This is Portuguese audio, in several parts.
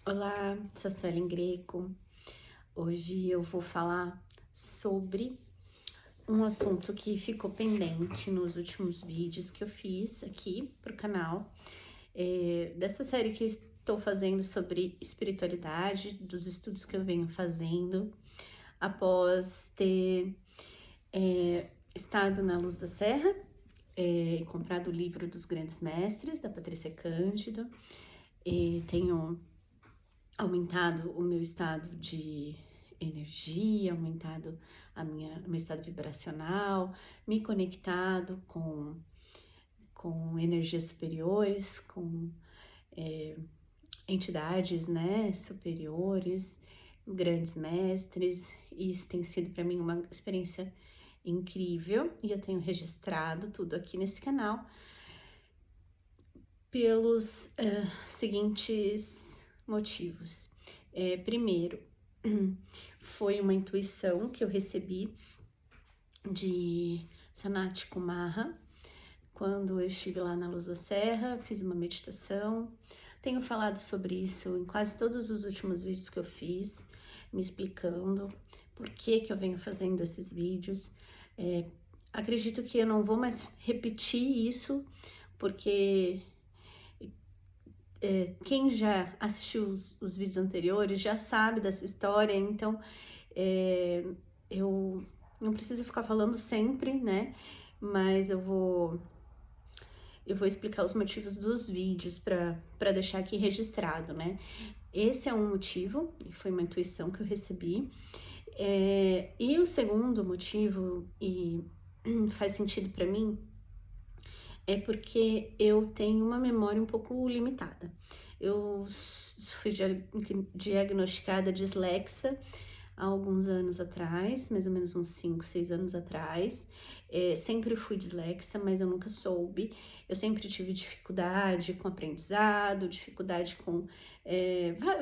Olá, sou a Suelen Greco. Hoje eu vou falar sobre um assunto que ficou pendente nos últimos vídeos que eu fiz aqui para o canal, dessa série que eu estou fazendo sobre espiritualidade, dos estudos que eu venho fazendo após ter estado na Luz da Serra, comprado o livro dos Grandes Mestres, da Patrícia Cândido, e tenho aumentado o meu estado de energia, aumentado o meu estado vibracional, me conectado com energias superiores, com entidades, né, superiores, grandes mestres. E isso tem sido para mim uma experiência incrível e eu tenho registrado tudo aqui nesse canal pelos seguintes motivos. Primeiro, foi uma intuição que eu recebi de Sanat Kumara, quando eu estive lá na Luz da Serra, fiz uma meditação. Tenho falado sobre isso em quase todos os últimos vídeos que eu fiz, me explicando por que eu venho fazendo esses vídeos. Acredito que eu não vou mais repetir isso, porque quem já assistiu os vídeos anteriores já sabe dessa história, então eu não preciso ficar falando sempre, né? Mas eu vou explicar os motivos dos vídeos para deixar aqui registrado, né? Esse é um motivo, e foi uma intuição que eu recebi. E o segundo motivo, e faz sentido para mim, é porque eu tenho uma memória um pouco limitada. Eu fui diagnosticada dislexa há alguns anos atrás, mais ou menos uns 5, 6 anos atrás. Sempre fui dislexa, mas eu nunca soube. Eu sempre tive dificuldade com aprendizado, dificuldade com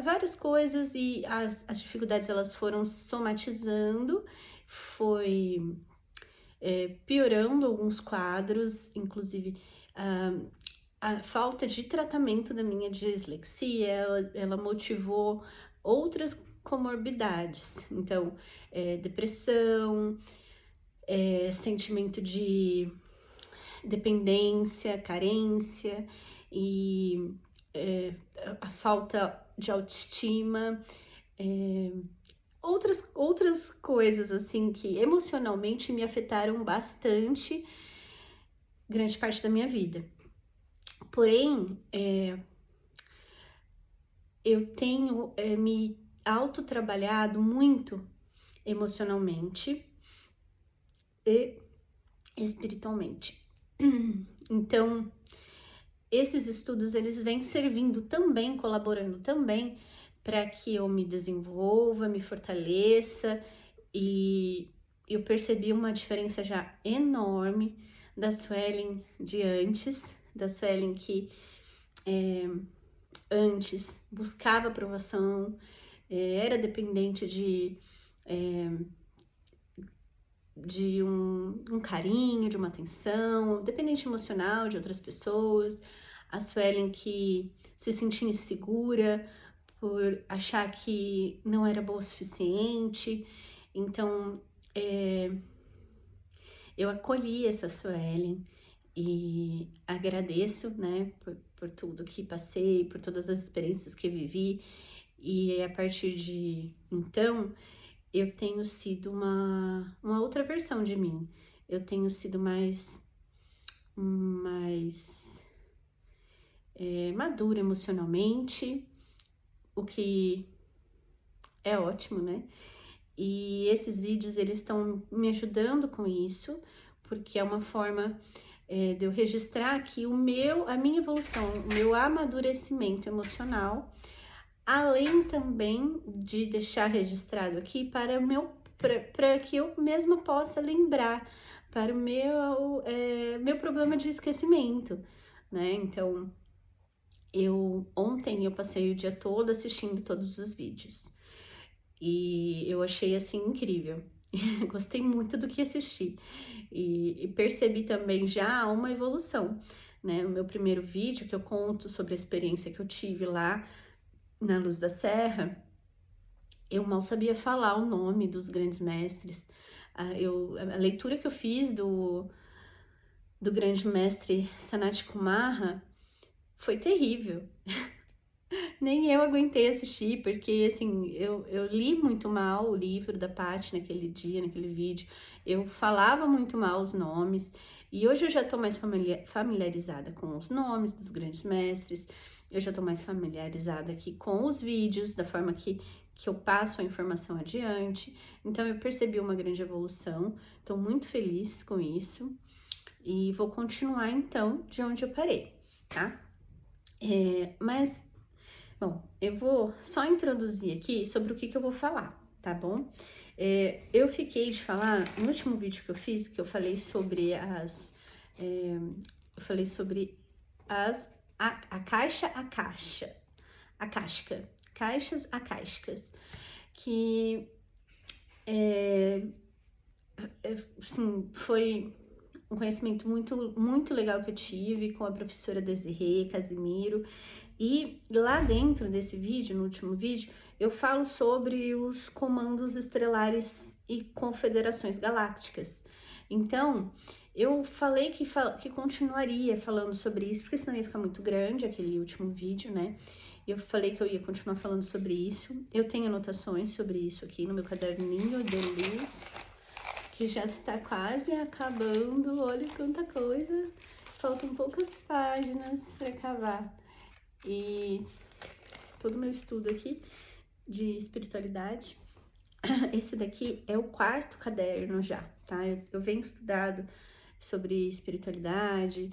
várias coisas, e as dificuldades elas foram somatizando, foi piorando alguns quadros, inclusive a falta de tratamento da minha dislexia, ela motivou outras comorbidades, então depressão, sentimento de dependência, carência e a falta de autoestima, outras coisas assim que emocionalmente me afetaram bastante grande parte da minha vida. Porém, eu tenho me autotrabalhado muito emocionalmente e espiritualmente. Então, esses estudos, eles vêm servindo também, colaborando também para que eu me desenvolva, me fortaleça, e eu percebi uma diferença já enorme da Suelen de antes, da Suelen que antes buscava aprovação, era dependente de um carinho, de uma atenção, dependente emocional de outras pessoas. A Suelen que se sentia insegura por achar que não era boa o suficiente. Então, eu acolhi essa Suelen e agradeço, né, por tudo que passei, por todas as experiências que vivi. E a partir de então, eu tenho sido uma outra versão de mim. Eu tenho sido mais madura emocionalmente, o que é ótimo, né? E esses vídeos, eles estão me ajudando com isso, porque é uma forma de eu registrar aqui a minha evolução, o meu amadurecimento emocional, além também de deixar registrado aqui para que eu mesma possa lembrar para o meu problema de esquecimento, né? Então, ontem eu passei o dia todo assistindo todos os vídeos e eu achei assim incrível. Gostei muito do que assisti e percebi também já uma evolução, né? O meu primeiro vídeo que eu conto sobre a experiência que eu tive lá na Luz da Serra, eu mal sabia falar o nome dos grandes mestres. A leitura que eu fiz do grande mestre Sanat Kumara foi terrível. Nem eu aguentei assistir, porque assim, eu li muito mal o livro da Paty naquele dia, naquele vídeo. Eu falava muito mal os nomes, e hoje eu já tô mais familiarizada com os nomes dos grandes mestres, eu já tô mais familiarizada aqui com os vídeos, da forma que eu passo a informação adiante. Então eu percebi uma grande evolução, tô muito feliz com isso, e vou continuar então de onde eu parei, tá? Mas bom, eu vou só introduzir aqui sobre o que eu vou falar, tá bom? Eu fiquei de falar, no último vídeo que eu fiz, que eu falei sobre a caixa acástica, caixas acásticas, que, assim, foi um conhecimento muito legal que eu tive com a professora Desirê Casimiro. E lá dentro desse vídeo, no último vídeo, eu falo sobre os comandos estelares e confederações galácticas. Então, eu falei que continuaria falando sobre isso, porque senão ia ficar muito grande aquele último vídeo, né? Eu falei que eu ia continuar falando sobre isso. Eu tenho anotações sobre isso aqui no meu caderninho de luz, que já está quase acabando. Olha quanta coisa! Faltam poucas páginas para acabar. E todo o meu estudo aqui de espiritualidade, esse daqui é o 4º caderno já, tá? Eu venho estudado sobre espiritualidade,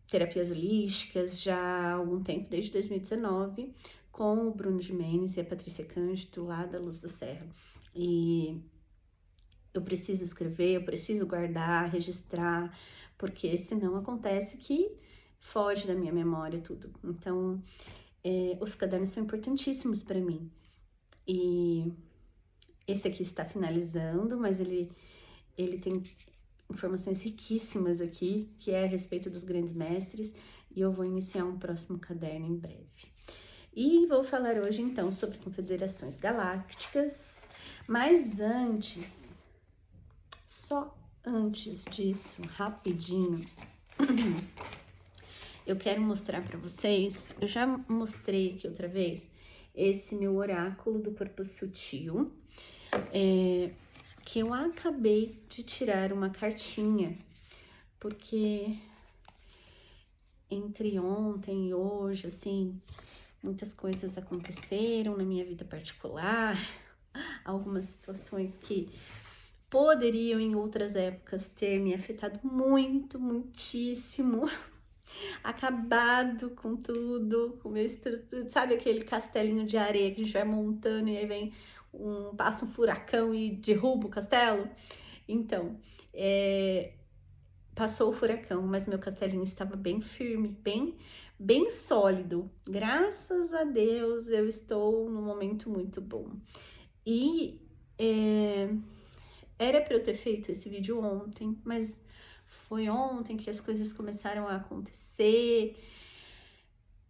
terapias holísticas já há algum tempo, desde 2019, com o Bruno Gimenez e a Patrícia Cândido, lá da Luz da Serra. E eu preciso escrever, eu preciso guardar, registrar, porque senão acontece que foge da minha memória tudo. Então, os cadernos são importantíssimos para mim. E esse aqui está finalizando, mas ele tem informações riquíssimas aqui, que é a respeito dos grandes mestres, e eu vou iniciar um próximo caderno em breve. E vou falar hoje, então, sobre confederações galácticas, mas antes, só antes disso, rapidinho, eu quero mostrar para vocês, eu já mostrei aqui outra vez, esse meu oráculo do corpo sutil, que eu acabei de tirar uma cartinha, porque entre ontem e hoje, assim, muitas coisas aconteceram na minha vida particular, algumas situações que poderiam em outras épocas ter me afetado muitíssimo, acabado com tudo, com o meu estrutura, sabe aquele castelinho de areia que a gente vai montando e aí passa um furacão e derruba o castelo? Então, passou o furacão, mas meu castelinho estava bem firme, bem sólido. Graças a Deus, eu estou num momento muito bom. E era para eu ter feito esse vídeo ontem, mas foi ontem que as coisas começaram a acontecer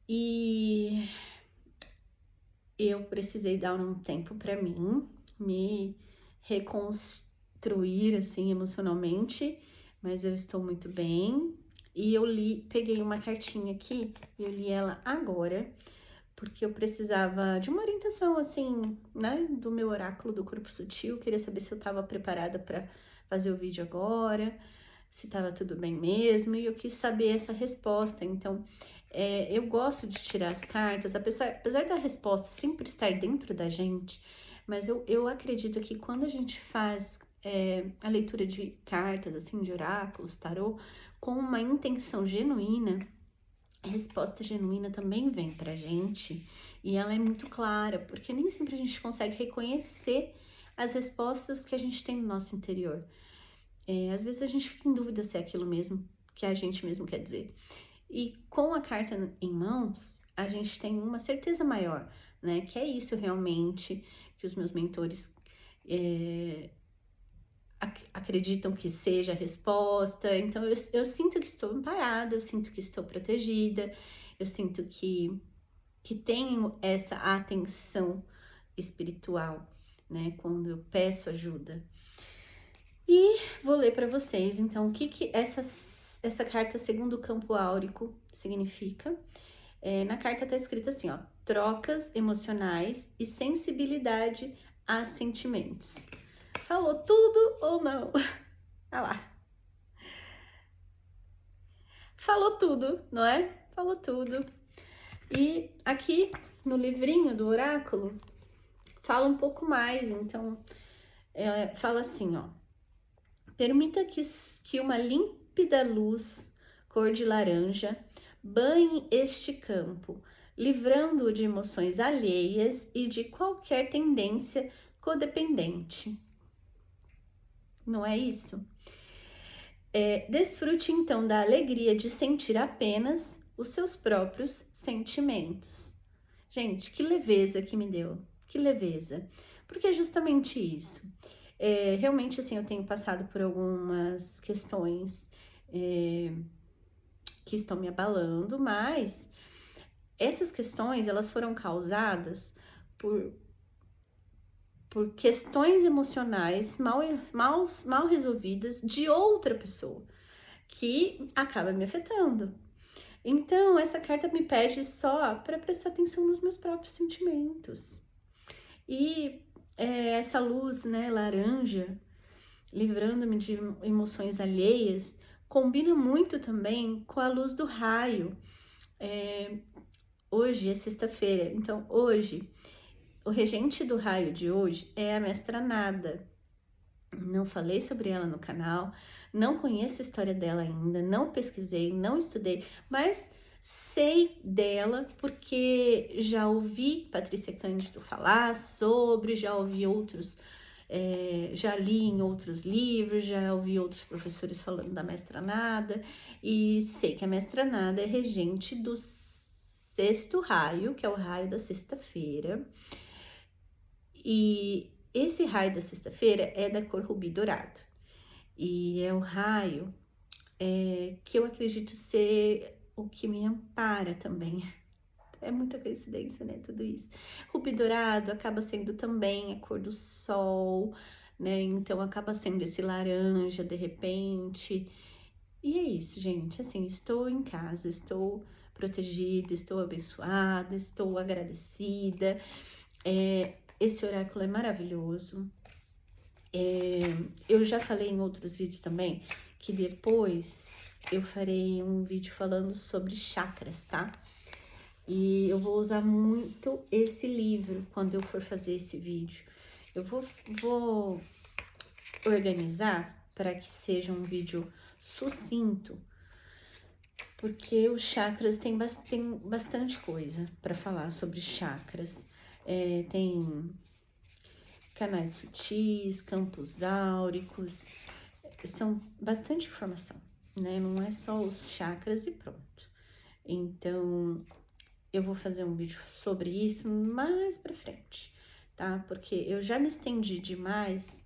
e eu precisei dar um tempo para mim, me reconstruir assim emocionalmente, mas eu estou muito bem. E eu peguei uma cartinha aqui, e eu li ela agora, porque eu precisava de uma orientação assim, né, do meu oráculo do corpo sutil. Queria saber se eu estava preparada para fazer o vídeo agora, se estava tudo bem mesmo, e eu quis saber essa resposta. Então, eu gosto de tirar as cartas, apesar da resposta sempre estar dentro da gente, mas eu acredito que quando a gente faz a leitura de cartas, assim, de oráculos, tarô, com uma intenção genuína, a resposta genuína também vem pra gente, e ela é muito clara, porque nem sempre a gente consegue reconhecer as respostas que a gente tem no nosso interior. Às vezes a gente fica em dúvida se é aquilo mesmo que a gente mesmo quer dizer. E com a carta em mãos, a gente tem uma certeza maior, né? Que é isso realmente que os meus mentores acreditam que seja a resposta. Então eu sinto que estou amparada, eu sinto que estou protegida, eu sinto que que tenho essa atenção espiritual, né? Quando eu peço ajuda. E vou ler para vocês, então, o que essa carta segundo o campo áurico significa. Na carta tá escrito assim, ó, trocas emocionais e sensibilidade a sentimentos. Falou tudo ou não? Ah lá. Falou tudo, não é? Falou tudo. E aqui no livrinho do oráculo fala um pouco mais, então fala assim, ó. Permita que uma límpida luz cor de laranja banhe este campo, livrando-o de emoções alheias e de qualquer tendência codependente. Não é isso? Desfrute então da alegria de sentir apenas os seus próprios sentimentos. Gente, que leveza que me deu, que leveza. Porque é justamente isso. Realmente, assim, eu tenho passado por algumas questões que estão me abalando, mas essas questões, elas foram causadas por questões emocionais mal resolvidas de outra pessoa, que acaba me afetando. Então, essa carta me pede só para prestar atenção nos meus próprios sentimentos. E essa luz, né, laranja, livrando-me de emoções alheias, combina muito também com a luz do raio. Hoje é sexta-feira, então hoje, o regente do raio de hoje é a Mestra Nada. Não falei sobre ela no canal, não conheço a história dela ainda, não pesquisei, não estudei, mas sei dela porque já ouvi Patrícia Cândido falar sobre, já ouvi outros, já li em outros livros, já ouvi outros professores falando da Mestra Nada, e sei que a Mestra Nada é regente do sexto raio, que é o raio da sexta-feira, e esse raio da sexta-feira é da cor rubi dourado. E é o raio que eu acredito ser o que me ampara também. É muita coincidência, né? Tudo isso. Rubi dourado acaba sendo também a cor do sol, né? Então acaba sendo esse laranja de repente. E é isso, gente. Assim, estou em casa, estou protegida, estou abençoada, estou agradecida. Esse oráculo é maravilhoso. Eu já falei em outros vídeos também que depois eu farei um vídeo falando sobre chakras, tá? E eu vou usar muito esse livro quando eu for fazer esse vídeo. Eu vou organizar para que seja um vídeo sucinto, porque os chakras tem bastante coisa para falar sobre chakras. Tem canais sutis, campos áuricos, são bastante informação, né? Não é só os chakras e pronto. Então, eu vou fazer um vídeo sobre isso mais pra frente, tá? Porque eu já me estendi demais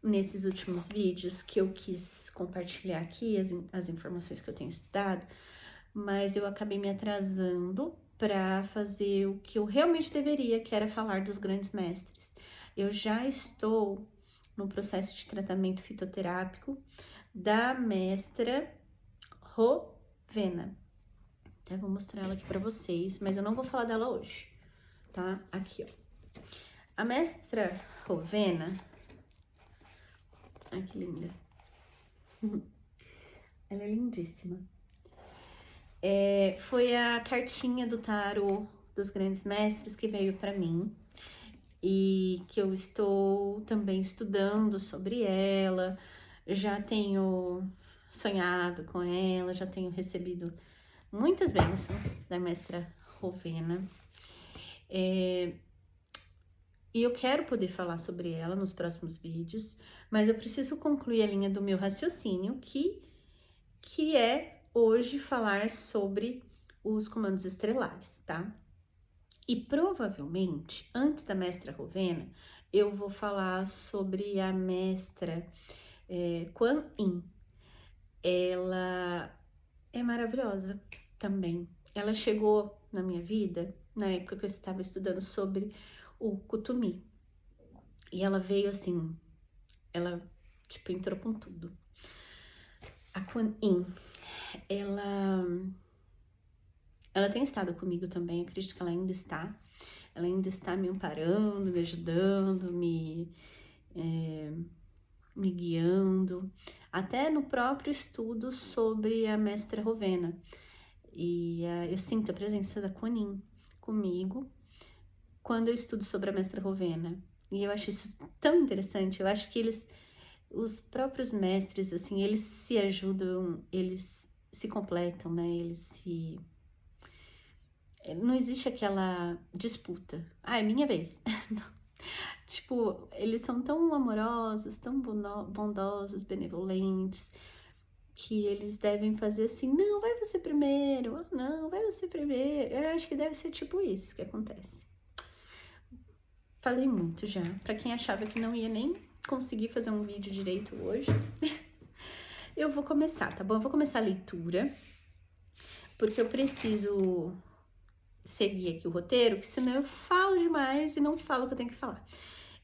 nesses últimos vídeos que eu quis compartilhar aqui as informações que eu tenho estudado, mas eu acabei me atrasando para fazer o que eu realmente deveria, que era falar dos grandes mestres. Eu já estou no processo de tratamento fitoterápico da mestra Rovena. Até vou mostrar ela aqui para vocês, mas eu não vou falar dela hoje, tá? Aqui, ó. A mestra Rovena, ai que linda. Ela é lindíssima. Foi a cartinha do tarô dos grandes mestres que veio para mim e que eu estou também estudando sobre ela. Já tenho sonhado com ela, já tenho recebido muitas bênçãos da mestra Rovena. E eu quero poder falar sobre ela nos próximos vídeos, mas eu preciso concluir a linha do meu raciocínio, que é hoje falar sobre os comandos estelares, tá? E provavelmente, antes da mestra Rovena, eu vou falar sobre a mestra Kuan Yin. Ela é maravilhosa também. ela chegou na minha vida na época que eu estava estudando sobre o Kutumi. E ela veio assim, ela, tipo, entrou com tudo. A Kuan Yin, ela tem estado comigo também, acredito que ela ainda está. Ela ainda está me amparando, me ajudando, me guiando, até no próprio estudo sobre a Mestra Rovena. E eu sinto a presença da Kuan Yin comigo quando eu estudo sobre a Mestra Rovena. E eu acho isso tão interessante, eu acho que os próprios mestres, assim, eles se ajudam, eles se completam, né? Não existe aquela disputa. Ah, é minha vez. Tipo, eles são tão amorosos, tão bondosos, benevolentes, que eles devem fazer assim, não, vai você primeiro, ah, não, vai você primeiro. Eu acho que deve ser tipo isso que acontece. Falei muito já, pra quem achava que não ia nem conseguir fazer um vídeo direito hoje. Eu vou começar, tá bom? Eu vou começar a leitura, porque eu preciso seguir aqui o roteiro, que senão eu falo demais e não falo o que eu tenho que falar.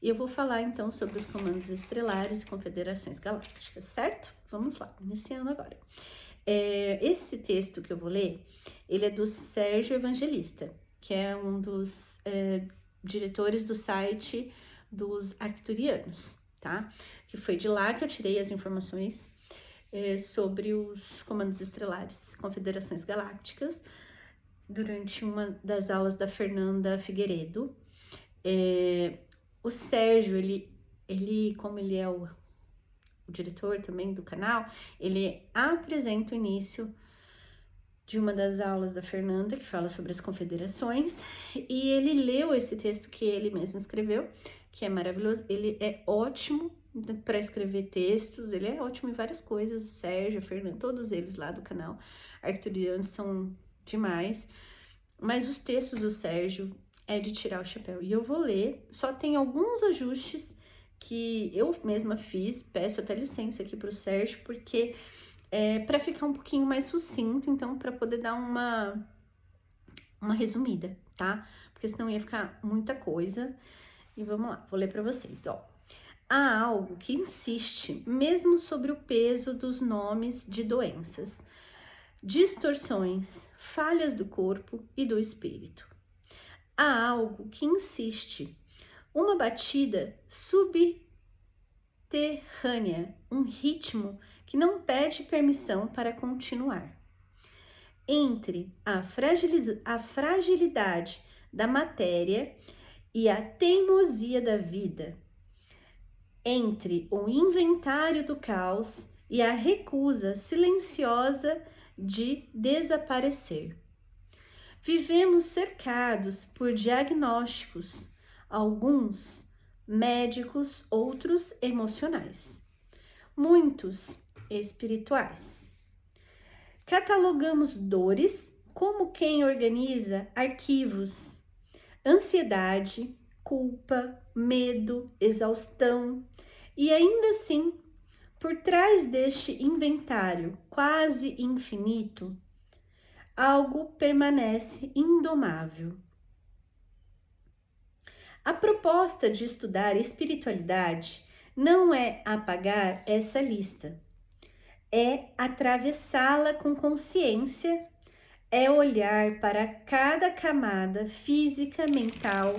E eu vou falar então sobre os comandos estelares e confederações galácticas, certo? Vamos lá, iniciando agora. Esse texto que eu vou ler, ele é do Sérgio Evangelista, que é um dos diretores do site dos Arcturianos, tá? Que foi de lá que eu tirei as informações sobre os comandos estelares, confederações galácticas, durante uma das aulas da Fernanda Figueiredo. O Sérgio, ele como ele é o diretor também do canal, ele apresenta o início de uma das aulas da Fernanda, que fala sobre as confederações, e ele leu esse texto que ele mesmo escreveu, que é maravilhoso. Ele é ótimo para escrever textos, ele é ótimo em várias coisas, o Sérgio, a Fernanda, todos eles lá do canal Arcturianos são demais, mas os textos do Sérgio é de tirar o chapéu. E eu vou ler, só tem alguns ajustes que eu mesma fiz, peço até licença aqui pro Sérgio, porque para ficar um pouquinho mais sucinto, então para poder dar uma resumida, tá? Porque senão ia ficar muita coisa. E vamos lá, vou ler para vocês, ó. Há algo que insiste, mesmo sobre o peso dos nomes de doenças, distorções, falhas do corpo e do espírito. Há algo que insiste, uma batida subterrânea, um ritmo que não pede permissão para continuar. Entre a fragilidade da matéria e a teimosia da vida, entre o inventário do caos e a recusa silenciosa de desaparecer. Vivemos cercados por diagnósticos, alguns médicos, outros emocionais, muitos espirituais. Catalogamos dores como quem organiza arquivos, ansiedade, culpa, medo, exaustão, e ainda assim, por trás deste inventário quase infinito, algo permanece indomável. A proposta de estudar espiritualidade não é apagar essa lista, é atravessá-la com consciência, é olhar para cada camada física, mental,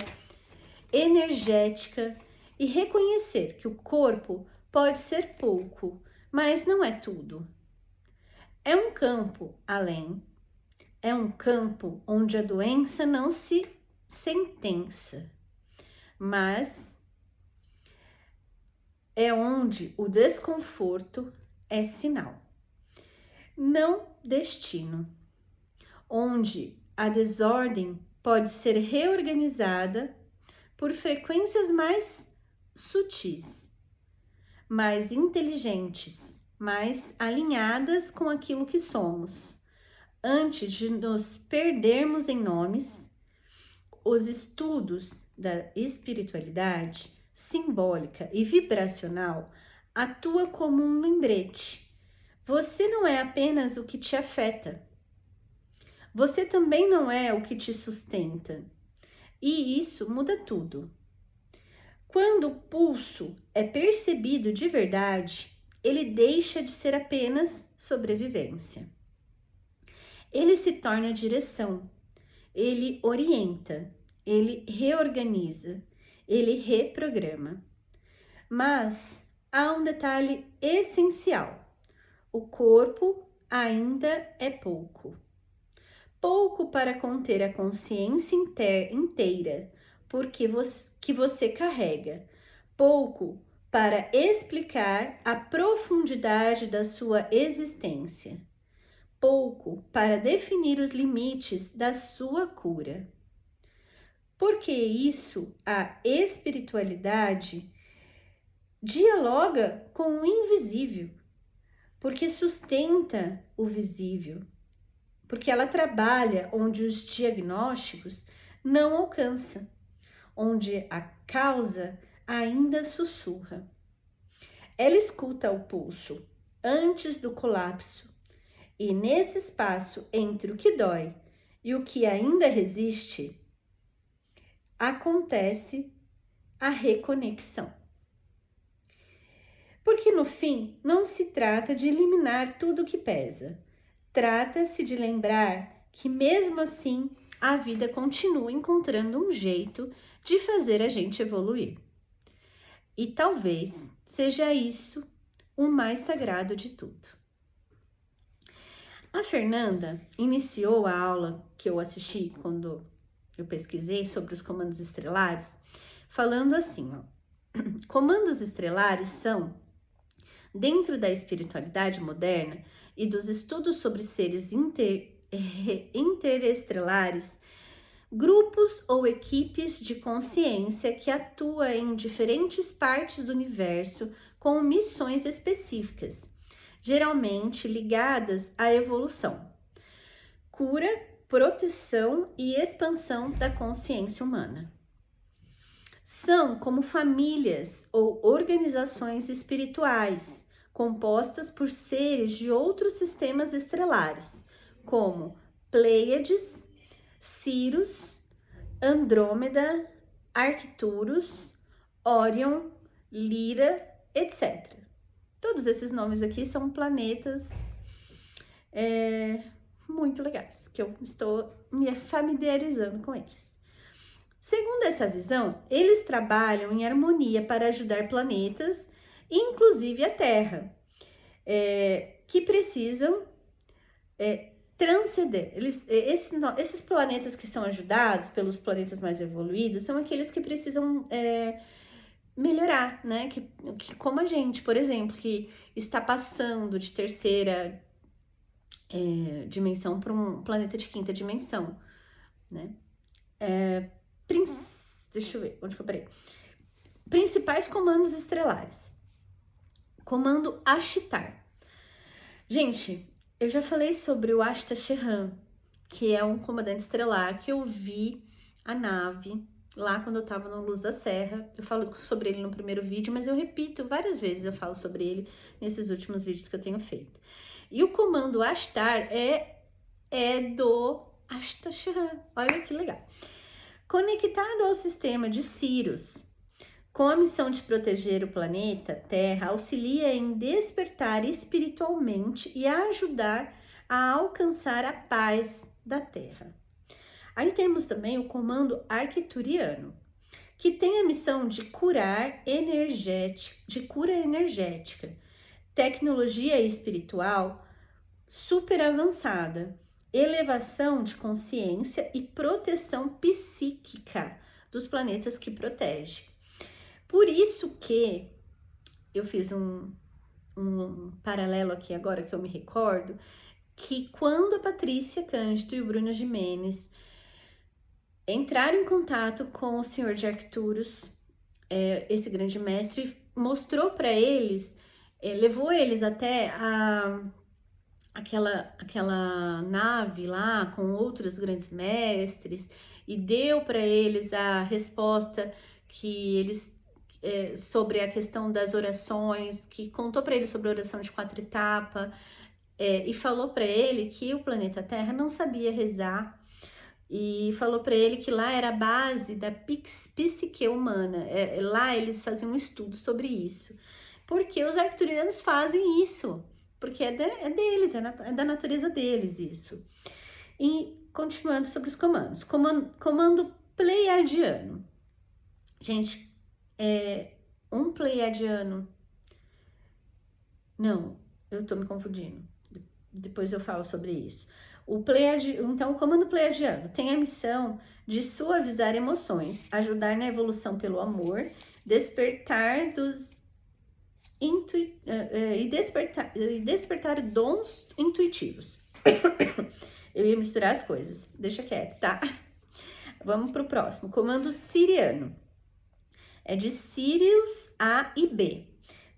energética e reconhecer que o corpo pode ser pouco, mas não é tudo. É um campo além, é um campo onde a doença não se sentença, mas é onde o desconforto é sinal, não destino, onde a desordem pode ser reorganizada por frequências mais sutis, mais inteligentes, mais alinhadas com aquilo que somos. Antes de nos perdermos em nomes, os estudos da espiritualidade simbólica e vibracional atua como um lembrete. Você não é apenas o que te afeta. Você também não é o que te sustenta. E isso muda tudo. Quando o pulso é percebido de verdade, ele deixa de ser apenas sobrevivência. Ele se torna direção, ele orienta, ele reorganiza, ele reprograma. Mas há um detalhe essencial: o corpo ainda é pouco. Pouco para conter a consciência inteira que você carrega. Pouco para explicar a profundidade da sua existência. Pouco para definir os limites da sua cura. Porque isso, a espiritualidade, dialoga com o invisível, porque sustenta o visível, porque ela trabalha onde os diagnósticos não alcançam, onde a causa ainda sussurra. Ela escuta o pulso antes do colapso, e nesse espaço entre o que dói e o que ainda resiste, acontece a reconexão. Porque no fim, não se trata de eliminar tudo que pesa. Trata-se de lembrar que mesmo assim, a vida continua encontrando um jeito de fazer a gente evoluir. E talvez seja isso o mais sagrado de tudo. A Fernanda iniciou a aula que eu assisti quando eu pesquisei sobre os comandos estelares, falando assim, ó. Comandos estelares são, dentro da espiritualidade moderna e dos estudos sobre seres interestelares, grupos ou equipes de consciência que atuam em diferentes partes do universo com missões específicas, geralmente ligadas à evolução, cura, proteção e expansão da consciência humana. São como famílias ou organizações espirituais, compostas por seres de outros sistemas estelares, como Pleiades, Sirius, Andrômeda, Arcturus, Órion, Lira, etc. Todos esses nomes aqui são planetas muito legais, que eu estou me familiarizando com eles. Segundo essa visão, eles trabalham em harmonia para ajudar planetas, inclusive a Terra, que precisam transcender. Esses planetas que são ajudados pelos planetas mais evoluídos são aqueles que precisam melhorar, né? Que como a gente, por exemplo, que está passando de terceira dimensão para um planeta de quinta dimensão, né? Deixa eu ver, onde que eu parei? Principais comandos estelares. Comando Ashtar. Gente, eu já falei sobre o Ashta Sheran, que é um comandante estelar que eu vi a nave lá quando eu tava no Luz da Serra. Eu falo sobre ele no primeiro vídeo, mas eu repito várias vezes, eu falo sobre ele nesses últimos vídeos que eu tenho feito. E o comando Ashtar é do Ashta Sheran. Olha que legal. Conectado ao sistema de Sirius, com a missão de proteger o planeta Terra, auxilia em despertar espiritualmente e a ajudar a alcançar a paz da Terra. Aí temos também o comando arcturiano, que tem a missão de cura energética, tecnologia espiritual super avançada, elevação de consciência e proteção psíquica dos planetas que protege. Por isso que eu fiz um paralelo aqui agora que eu me recordo, que quando a Patrícia Cândido e o Bruno Gimenez entraram em contato com o Senhor de Arcturus, esse grande mestre mostrou para eles, levou eles até aquela nave lá com outros grandes mestres e deu para eles a resposta que eles sobre a questão das orações, que contou para eles sobre a oração de 4 etapas, e falou para ele que o planeta Terra não sabia rezar, e falou para ele que lá era a base da psique humana. Lá eles faziam um estudo sobre isso. Porque os arcturianos fazem isso. Porque é deles, é da natureza deles isso. E continuando sobre os comandos. Comando pleiadiano. Gente, um pleiadiano... Não, eu tô me confundindo. Depois eu falo sobre isso. Então, o comando pleiadiano tem a missão de suavizar emoções, ajudar na evolução pelo amor, despertar despertar dons intuitivos. Eu ia misturar as coisas, deixa quieto, tá? Vamos pro próximo. Comando siriano. É de Sirius A e B.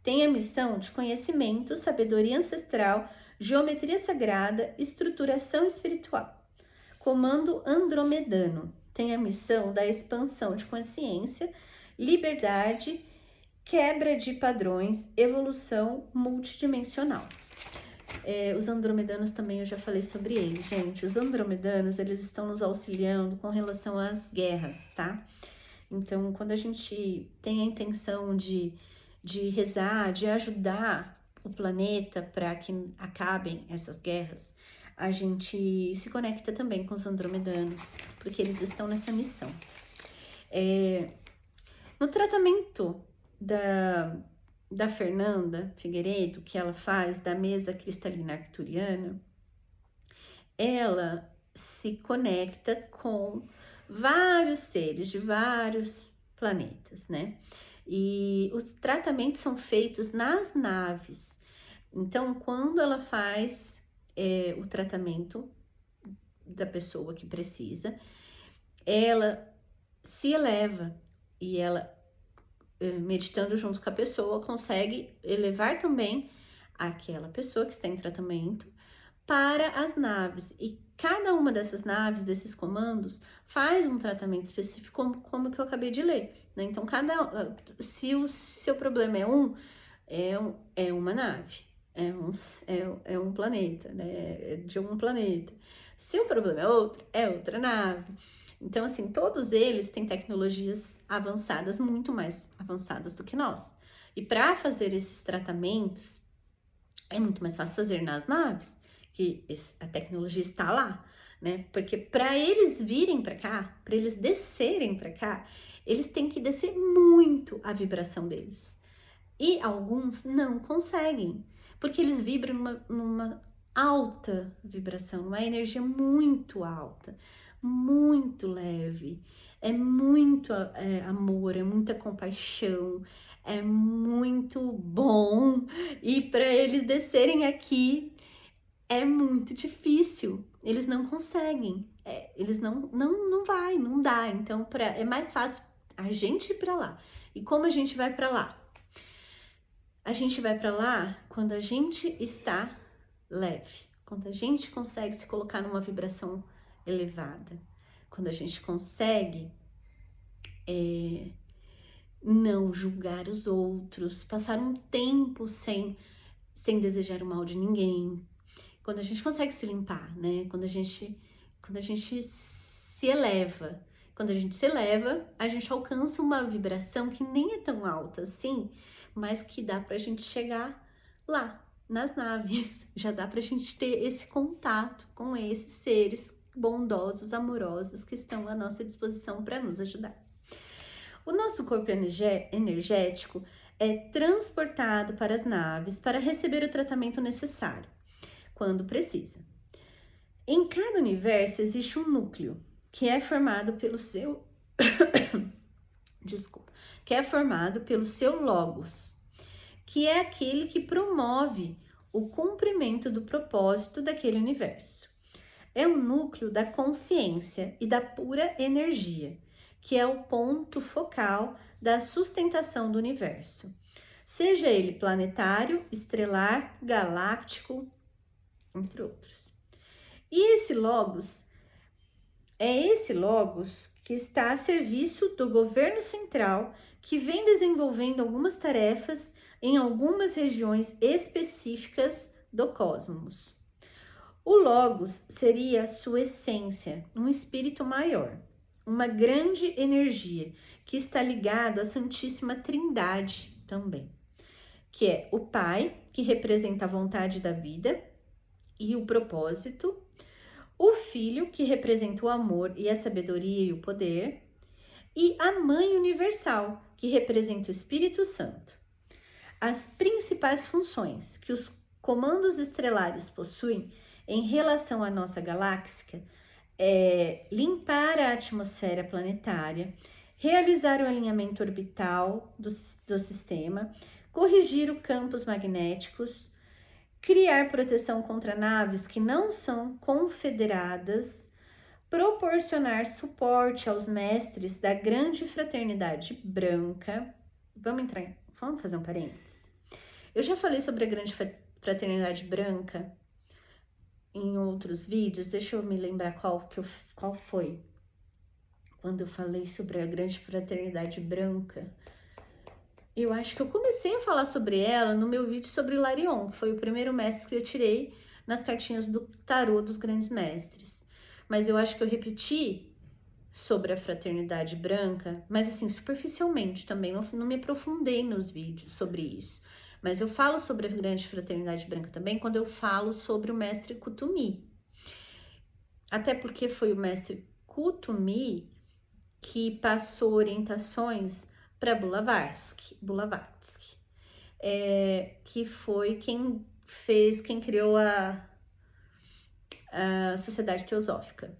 Tem a missão de conhecimento, sabedoria ancestral, geometria sagrada, estruturação espiritual. Comando andromedano. Tem a missão da expansão de consciência, liberdade, quebra de padrões, evolução multidimensional. Os andromedanos também eu já falei sobre eles, gente. Os andromedanos, eles estão nos auxiliando com relação às guerras, tá? Então, quando a gente tem a intenção de rezar, de ajudar o planeta para que acabem essas guerras, a gente se conecta também com os andromedanos, porque eles estão nessa missão. No tratamento da Fernanda Figueiredo, que ela faz da mesa cristalina arcturiana, ela se conecta com vários seres de vários planetas, né? E os tratamentos são feitos nas naves. Então, quando ela faz o tratamento da pessoa que precisa, ela se eleva e ela, meditando junto com a pessoa, consegue elevar também aquela pessoa que está em tratamento para as naves. E cada uma dessas naves, desses comandos, faz um tratamento específico, como que eu acabei de ler, né? Então, se o seu problema é uma nave, é um planeta, né? É de um planeta. Se o problema é outra nave. Então, assim, todos eles têm tecnologias avançadas, muito mais avançadas do que nós. E para fazer esses tratamentos, é muito mais fácil fazer nas naves, que a tecnologia está lá, né? Porque para eles virem para cá, para eles descerem para cá, eles têm que descer muito a vibração deles. E alguns não conseguem, porque eles vibram numa alta vibração, uma energia muito alta, muito leve. É muito amor, é muita compaixão, é muito bom. E para eles descerem aqui, é muito difícil, eles não conseguem, eles não dá. Então, é mais fácil a gente ir para lá. E como a gente vai para lá? A gente vai para lá quando a gente está leve, quando a gente consegue se colocar numa vibração elevada, quando a gente consegue não julgar os outros, passar um tempo sem desejar o mal de ninguém. Quando a gente consegue se limpar, né? Quando a gente se eleva. Quando a gente se eleva, a gente alcança uma vibração que nem é tão alta assim, mas que dá pra gente chegar lá, nas naves. Já dá pra gente ter esse contato com esses seres bondosos, amorosos, que estão à nossa disposição para nos ajudar. O nosso corpo energético é transportado para as naves para receber o tratamento necessário, quando precisa. Em cada universo existe um núcleo que é formado pelo seu que é formado pelo seu logos, que é aquele que promove o cumprimento do propósito daquele universo. É o núcleo da consciência e da pura energia, que é o ponto focal da sustentação do universo, seja ele planetário, estrelar, galáctico, entre outros. E esse logos que está a serviço do governo central, que vem desenvolvendo algumas tarefas em algumas regiões específicas do cosmos. O Logos seria a sua essência, um espírito maior, uma grande energia que está ligado à Santíssima Trindade também, que é o Pai, que representa a vontade da vida e o propósito, o Filho, que representa o amor e a sabedoria e o poder, e a Mãe Universal, que representa o Espírito Santo. As principais funções que os comandos estelares possuem em relação à nossa galáxia é limpar a atmosfera planetária, realizar o alinhamento orbital do sistema, corrigir os campos magnéticos, criar proteção contra naves que não são confederadas, proporcionar suporte aos mestres da grande fraternidade branca. Vamos fazer um parênteses. Eu já falei sobre a grande fraternidade branca em outros vídeos, deixa eu me lembrar qual foi. Quando eu falei sobre a grande fraternidade branca, eu acho que eu comecei a falar sobre ela no meu vídeo sobre Hilarion, que foi o primeiro mestre que eu tirei nas cartinhas do tarô dos grandes mestres. Mas eu acho que eu repeti sobre a fraternidade branca, mas assim, superficialmente também, não me aprofundei nos vídeos sobre isso. Mas eu falo sobre a grande fraternidade branca também quando eu falo sobre o mestre Kuthumi. Até porque foi o mestre Kuthumi que passou orientações para Blavatsky, que foi quem criou a Sociedade Teosófica.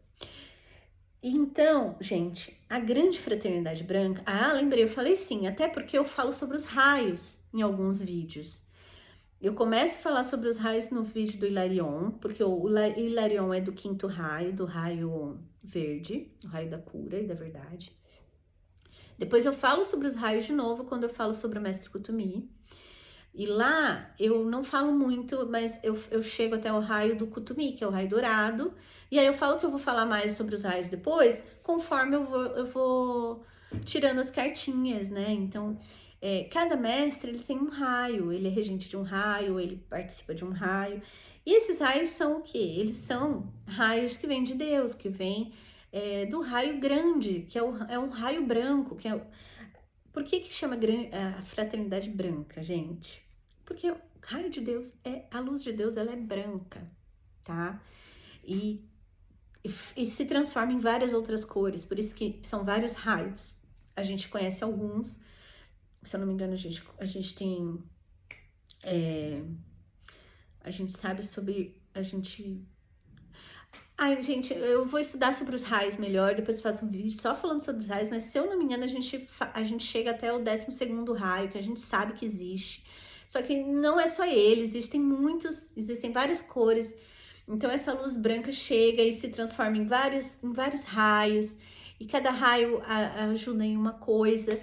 Então, gente, a grande fraternidade branca... lembrei, eu falei sim, até porque eu falo sobre os raios em alguns vídeos. Eu começo a falar sobre os raios no vídeo do Hilarion, porque o Hilarion é do 5º raio, do raio verde, o raio da cura e da verdade. Depois eu falo sobre os raios de novo, quando eu falo sobre o mestre Kuthumi. E lá eu não falo muito, mas eu chego até o raio do Kuthumi, que é o raio dourado. E aí eu falo que eu vou falar mais sobre os raios depois, conforme eu vou tirando as cartinhas, né? Então, cada mestre ele tem um raio, ele é regente de um raio, ele participa de um raio. E esses raios são o quê? Eles são raios que vêm de Deus, que vêm do raio grande, que é um raio branco, que é... Por que chama a fraternidade branca, gente? Porque o raio de Deus a luz de Deus, ela é branca, tá? E se transforma em várias outras cores, por isso que são vários raios. A gente conhece alguns, se eu não me engano, a gente tem... a gente sabe sobre... Ai, gente, eu vou estudar sobre os raios melhor, depois faço um vídeo só falando sobre os raios, mas se eu não me engano, a gente chega até o 12º raio, que a gente sabe que existe. Só que não é só ele, existem várias cores. Então essa luz branca chega e se transforma em vários raios, e cada raio ajuda em uma coisa,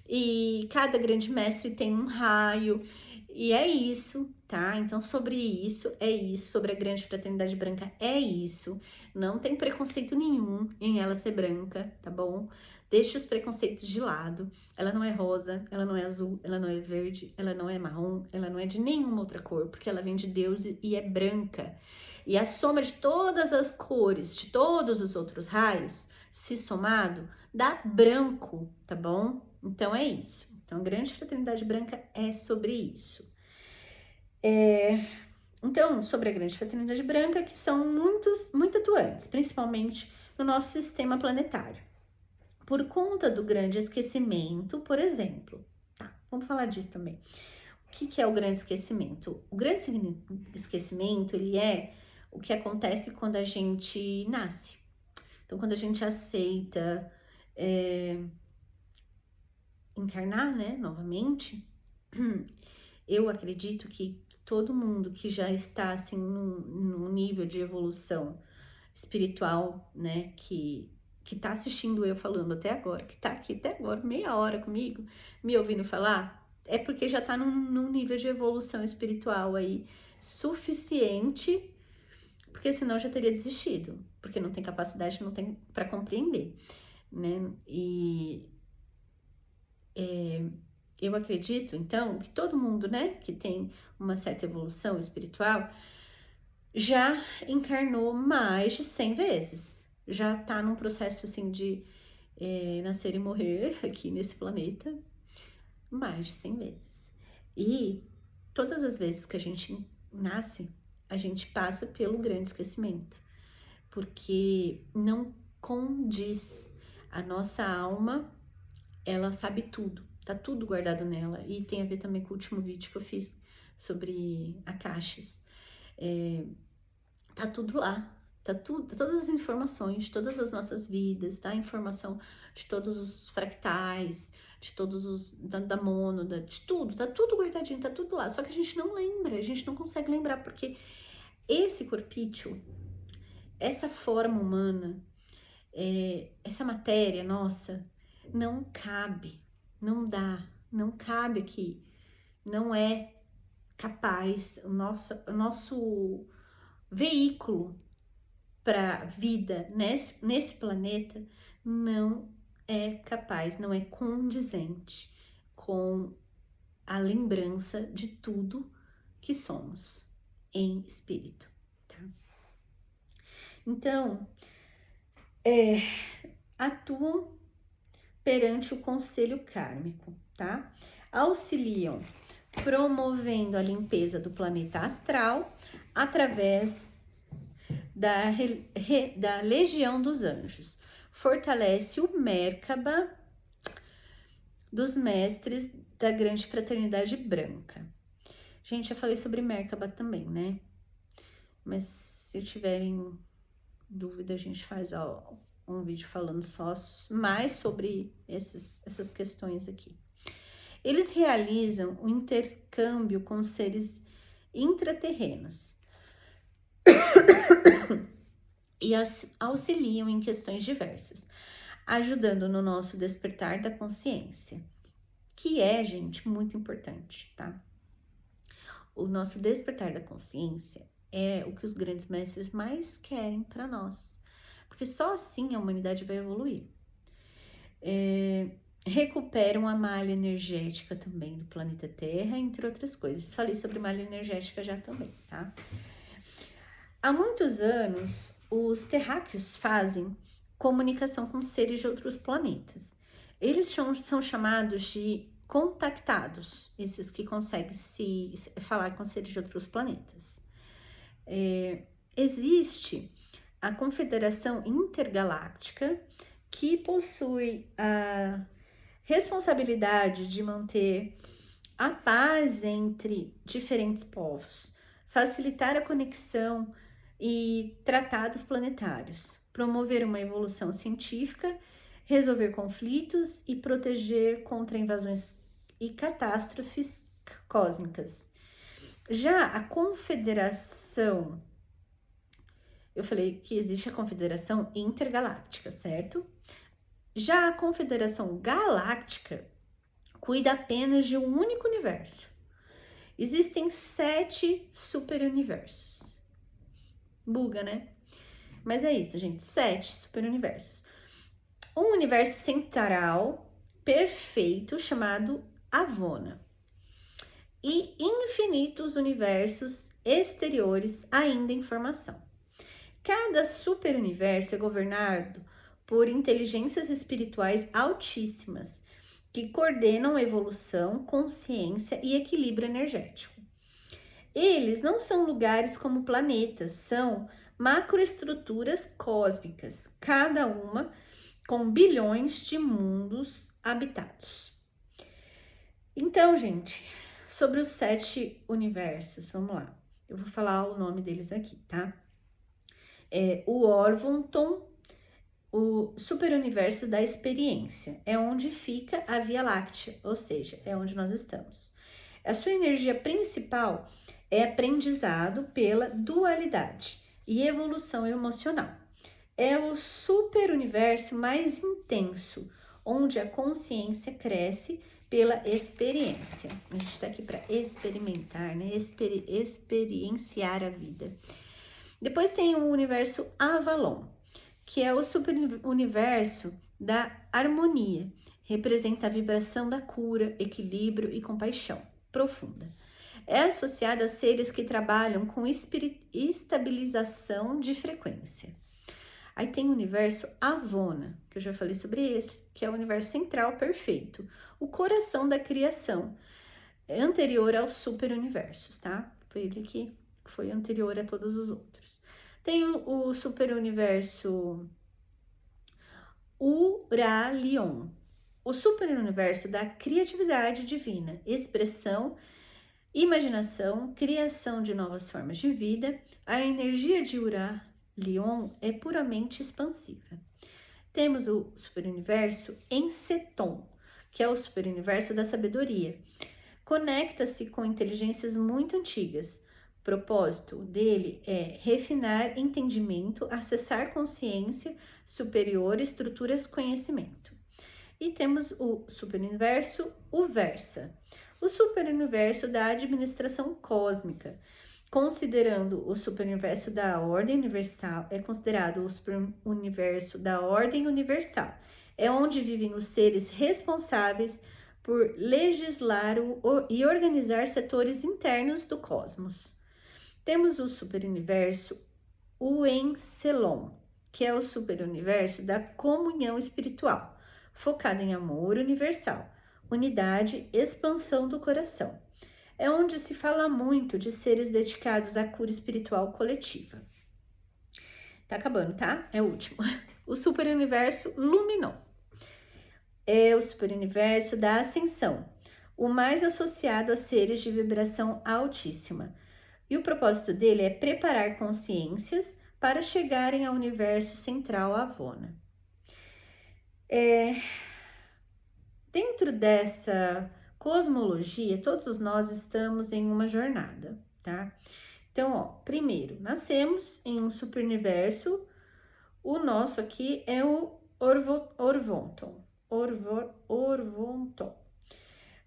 e cada grande mestre tem um raio. E é isso, tá? Então, sobre isso, sobre a grande fraternidade branca, é isso. Não tem preconceito nenhum em ela ser branca, tá bom? Deixa os preconceitos de lado. Ela não é rosa, ela não é azul, ela não é verde, ela não é marrom, ela não é de nenhuma outra cor, porque ela vem de Deus e é branca. E a soma de todas as cores, de todos os outros raios, se somado, dá branco, tá bom? Então, é isso. Então, a grande fraternidade branca é sobre isso. Então, sobre a grande fraternidade branca, que são muito atuantes, principalmente no nosso sistema planetário. Por conta do grande esquecimento, por exemplo. Tá, vamos falar disso também. O que é o grande esquecimento? O grande esquecimento, ele é o que acontece quando a gente nasce. Então, quando a gente aceita encarnar, né, novamente, eu acredito que todo mundo que já está, assim, num nível de evolução espiritual, né, que tá assistindo eu falando até agora, que tá aqui até agora, meia hora comigo, me ouvindo falar, é porque já tá num nível de evolução espiritual aí suficiente, porque senão já teria desistido, porque não tem capacidade, não tem para compreender, né? eu acredito, então, que todo mundo, né, que tem uma certa evolução espiritual, já encarnou mais de 100 vezes. Já tá num processo, assim, de nascer e morrer aqui nesse planeta mais de 100 vezes. E todas as vezes que a gente nasce, a gente passa pelo grande esquecimento, porque não condiz. A nossa alma, ela sabe tudo, tá tudo guardado nela. E tem a ver também com o último vídeo que eu fiz sobre Akashis. Tá tudo lá, tá tudo, todas as informações de todas as nossas vidas, tá? A informação de todos os fractais, de todos os, da mono, de tudo, tá tudo guardadinho, tá tudo lá. Só que a gente não lembra, a gente não consegue lembrar, porque esse corpício, essa forma humana, essa matéria nossa, não cabe, não dá, não cabe aqui, não é capaz, o nosso veículo para vida nesse planeta não é capaz, não é condizente com a lembrança de tudo que somos em espírito, tá? Então, atuam perante o conselho kármico, tá? Auxiliam promovendo a limpeza do planeta astral através da Legião dos Anjos. Fortalece o Merkaba dos mestres da Grande Fraternidade Branca. Gente, já falei sobre Merkaba também, né? Mas se tiverem dúvida, a gente faz um vídeo falando só mais sobre essas questões aqui. Eles realizam o intercâmbio com seres intraterrenos e auxiliam em questões diversas, ajudando no nosso despertar da consciência, que é, gente, muito importante, tá? O nosso despertar da consciência é o que os grandes mestres mais querem para nós, porque só assim a humanidade vai evoluir. Recuperam a malha energética também do planeta Terra, entre outras coisas. Falei sobre malha energética já também, tá? Há muitos anos, os terráqueos fazem comunicação com seres de outros planetas. Eles são chamados de contactados, esses que conseguem se falar com seres de outros planetas. Existe a Confederação Intergaláctica, que possui a responsabilidade de manter a paz entre diferentes povos, facilitar a conexão e tratados planetários, promover uma evolução científica, resolver conflitos e proteger contra invasões e catástrofes cósmicas. Já a Confederação, eu falei que existe a Confederação Intergaláctica, certo? Já a Confederação Galáctica cuida apenas de um único universo. Existem 7 superuniversos. Buga, né? Mas é isso, gente. 7 superuniversos. Um universo central perfeito chamado Avona. E infinitos universos exteriores ainda em formação. Cada superuniverso é governado por inteligências espirituais altíssimas, que coordenam evolução, consciência e equilíbrio energético. Eles não são lugares como planetas, são macroestruturas cósmicas, cada uma com bilhões de mundos habitados. Então, gente, sobre os 7 universos, vamos lá. Eu vou falar o nome deles aqui, tá? O Orvonton, o superuniverso da experiência, é onde fica a Via Láctea, ou seja, é onde nós estamos. A sua energia principal é aprendizado pela dualidade e evolução emocional. É o superuniverso mais intenso, onde a consciência cresce pela experiência. A gente está aqui para experimentar, né? Experienciar a vida. Depois tem o universo Avalon, que é o superuniverso da harmonia. Representa a vibração da cura, equilíbrio e compaixão profunda. É associada a seres que trabalham com estabilização de frequência. Aí tem o universo Avona, que eu já falei sobre esse, que é o universo central perfeito, o coração da criação, anterior aos superuniversos, tá? Foi ele que foi anterior a todos os outros. Tem o superuniverso Uralion, o superuniverso da criatividade divina, expressão, imaginação, criação de novas formas de vida. A energia de Uralion é puramente expansiva. Temos o superuniverso Enceton, que é o superuniverso da sabedoria. Conecta-se com inteligências muito antigas. O propósito dele é refinar entendimento, acessar consciência superior, estruturas conhecimento. E temos o superuniverso Uversa, o superuniverso da administração cósmica. Considerando o superuniverso da ordem universal, é considerado o superuniverso da ordem universal. É onde vivem os seres responsáveis por legislar e organizar setores internos do cosmos. Temos o superuniverso Uencelon, que é o superuniverso da comunhão espiritual, focado em amor universal, unidade, expansão do coração. É onde se fala muito de seres dedicados à cura espiritual coletiva. Tá acabando, tá? É o último. O superuniverso Luminon é o superuniverso da ascensão, o mais associado a seres de vibração altíssima. E o propósito dele é preparar consciências para chegarem ao universo central Avona. Dentro dessa cosmologia, todos nós estamos em uma jornada, tá? Então, ó, primeiro, nascemos em um superuniverso. O nosso aqui é o Orvonton.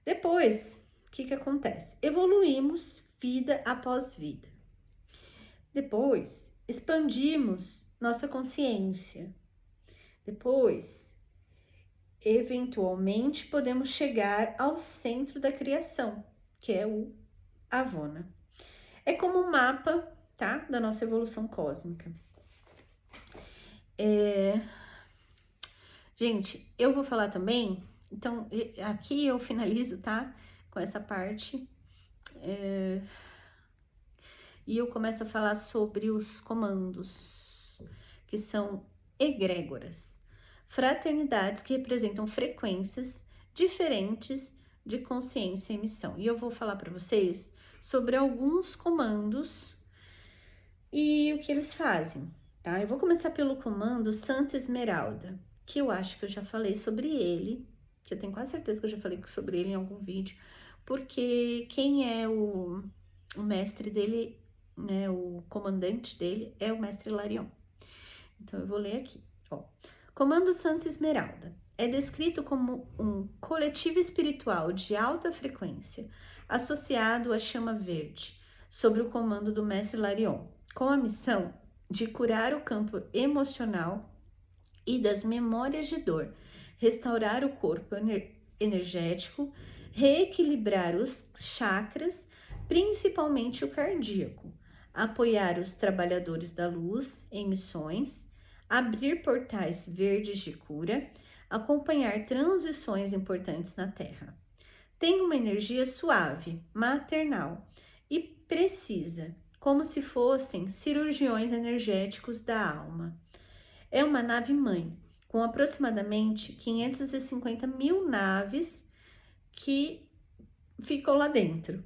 Depois, o que acontece? Evoluímos vida após vida. Depois, expandimos nossa consciência. Depois, eventualmente, podemos chegar ao centro da criação, que é o Avona. É como um mapa, tá? Da nossa evolução cósmica. Gente, eu vou falar também, então, aqui eu finalizo, tá? Com essa parte. E eu começo a falar sobre os comandos, que são egrégoras. Fraternidades que representam frequências diferentes de consciência e missão. E eu vou falar para vocês sobre alguns comandos e o que eles fazem, tá? Eu vou começar pelo comando Santa Esmeralda, que eu acho que eu já falei sobre ele, que eu tenho quase certeza que eu já falei sobre ele em algum vídeo, porque quem é o mestre dele, né, o comandante dele é o mestre Larion. Então, eu vou ler aqui, ó. Comando Santa Esmeralda é descrito como um coletivo espiritual de alta frequência, associado à chama verde, sob o comando do mestre Larion, com a missão de curar o campo emocional e das memórias de dor, restaurar o corpo energético, reequilibrar os chakras, principalmente o cardíaco, apoiar os trabalhadores da luz em missões, abrir portais verdes de cura, acompanhar transições importantes na Terra. Tem uma energia suave, maternal e precisa, como se fossem cirurgiões energéticos da alma. É uma nave-mãe, com aproximadamente 550 mil naves que ficam lá dentro,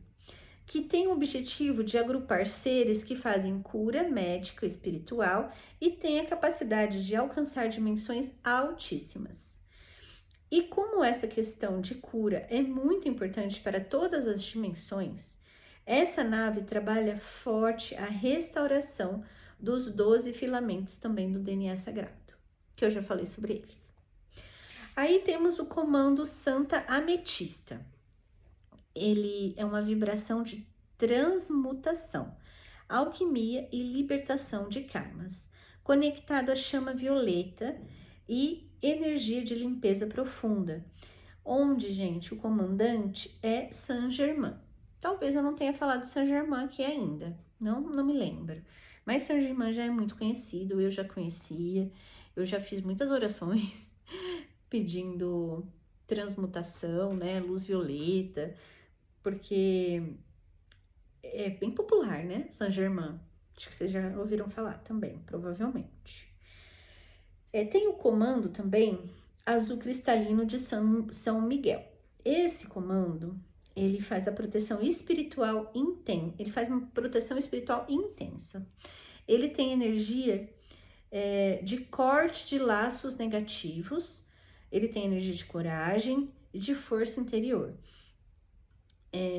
que tem o objetivo de agrupar seres que fazem cura médica e espiritual e têm a capacidade de alcançar dimensões altíssimas. E como essa questão de cura é muito importante para todas as dimensões, essa nave trabalha forte a restauração dos 12 filamentos também do DNA sagrado, que eu já falei sobre eles. Aí temos o comando Santa Ametista. Ele é uma vibração de transmutação, alquimia e libertação de karmas, conectado à chama violeta, e energia de limpeza profunda, onde, gente, o comandante é Saint-Germain. Talvez eu não tenha falado de Saint-Germain aqui ainda, não me lembro. Mas Saint-Germain já é muito conhecido, eu já conhecia, eu já fiz muitas orações pedindo transmutação, né, luz violeta, porque é bem popular, né, Saint-Germain. Acho que vocês já ouviram falar também, provavelmente. Tem o comando também azul cristalino de São Miguel. Esse comando, ele faz a proteção espiritual intensa. Ele faz uma proteção espiritual intensa. Ele tem energia de corte de laços negativos. Ele tem energia de coragem e de força interior.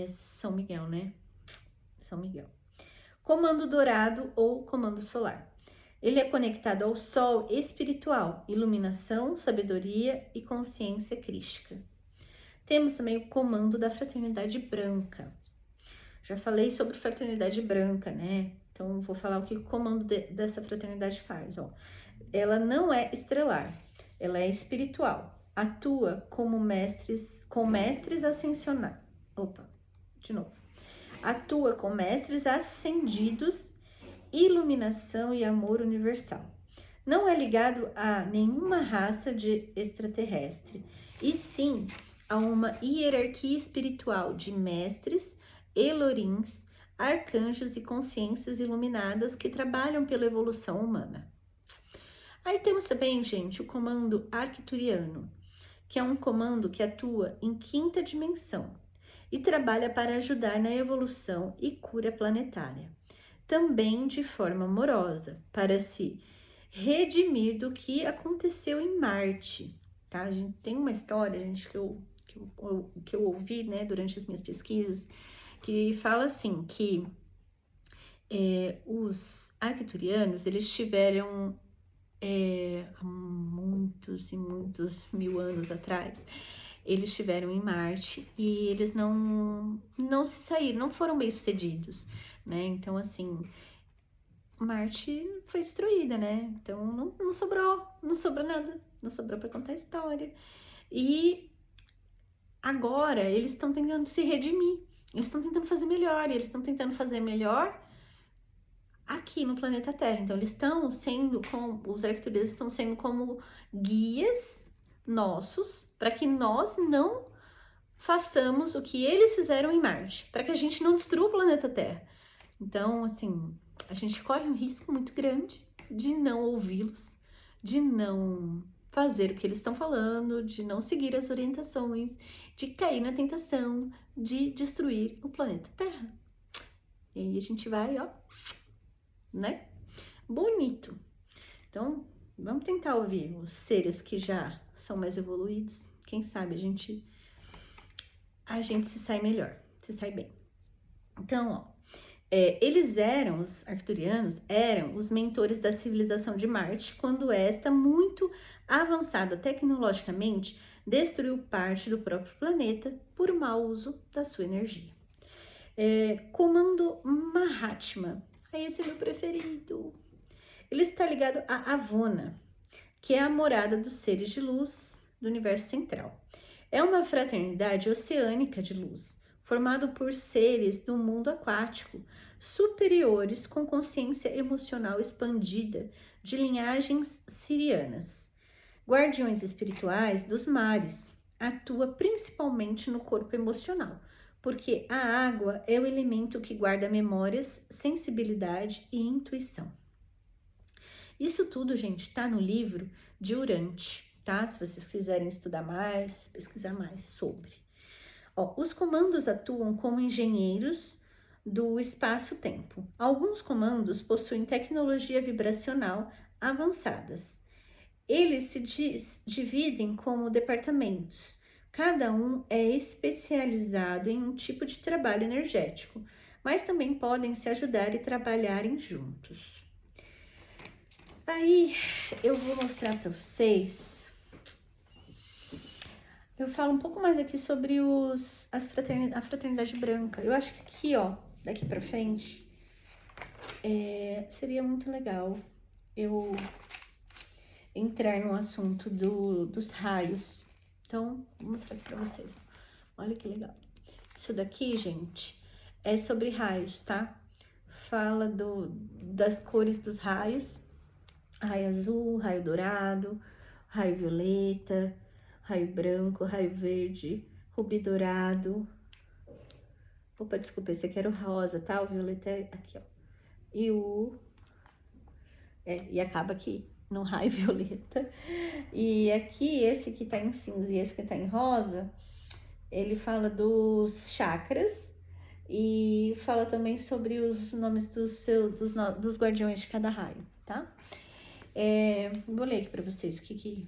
São Miguel, né? São Miguel. Comando dourado ou comando solar. Ele é conectado ao sol espiritual, iluminação, sabedoria e consciência crística. Temos também o comando da fraternidade branca. Já falei sobre fraternidade branca, né? Então, vou falar o que o comando dessa fraternidade faz, ó. Ela não é estelar, ela é espiritual. Atua com mestres ascensionados. Atua com mestres ascendidos, iluminação e amor universal. Não é ligado a nenhuma raça de extraterrestre, e sim a uma hierarquia espiritual de mestres, elorins, arcanjos e consciências iluminadas que trabalham pela evolução humana. Aí temos também, gente, o comando arcturiano, que é um comando que atua em quinta dimensão e trabalha para ajudar na evolução e cura planetária. Também de forma amorosa, para se redimir do que aconteceu em Marte, tá? A gente tem uma história, gente, que eu ouvi, né, durante as minhas pesquisas, que fala assim, que os arcturianos, eles tiveram, há muitos e muitos mil anos atrás, eles estiveram em Marte e eles não se saíram, não foram bem sucedidos, né? Então, assim, Marte foi destruída, né? Então, não sobrou nada, não sobrou para contar a história. E agora eles estão tentando se redimir, eles estão tentando fazer melhor, e eles estão tentando fazer melhor aqui no planeta Terra. Então, eles estão sendo, os arcturianos estão sendo como guias nossos, para que nós não façamos o que eles fizeram em Marte, para que a gente não destrua o planeta Terra. Então, assim, a gente corre um risco muito grande de não ouvi-los, de não fazer o que eles estão falando, de não seguir as orientações, de cair na tentação de destruir o planeta Terra. E aí a gente vai, ó, né? Bonito. Então, vamos tentar ouvir os seres que já são mais evoluídos. Quem sabe a gente se sai melhor, se sai bem. Então, ó, os arcturianos eram os mentores da civilização de Marte, quando esta, muito avançada tecnologicamente, destruiu parte do próprio planeta por mau uso da sua energia. Comando Mahatma. Esse é meu preferido. Ele está ligado a Avona, que é a morada dos seres de luz do universo central. É uma fraternidade oceânica de luz, formado por seres do mundo aquático, superiores com consciência emocional expandida, de linhagens sirianas. Guardiões espirituais dos mares, atua principalmente no corpo emocional, porque a água é o elemento que guarda memórias, sensibilidade e intuição. Isso tudo, gente, está no livro de Urantia, tá? Se vocês quiserem estudar mais, pesquisar mais sobre. Os comandos atuam como engenheiros do espaço-tempo. Alguns comandos possuem tecnologia vibracional avançadas. Eles se dividem como departamentos. Cada um é especializado em um tipo de trabalho energético, mas também podem se ajudar e trabalharem juntos. Aí eu vou mostrar para vocês. Eu falo um pouco mais aqui sobre a fraternidade branca. Eu acho que aqui, ó, daqui pra frente, seria muito legal eu entrar no assunto dos raios. Então, vou mostrar aqui pra vocês. Olha que legal. Isso daqui, gente, é sobre raios, tá? Fala das cores dos raios. Raio azul, raio dourado, raio violeta, raio branco, raio verde, rubi dourado. Opa, desculpa, esse aqui era o rosa, tá? O violeta é aqui, ó. E acaba aqui no raio violeta. E aqui, esse que tá em cinza e esse que tá em rosa, ele fala dos chakras e fala também sobre os nomes dos guardiões de cada raio, tá? Vou ler aqui para vocês o que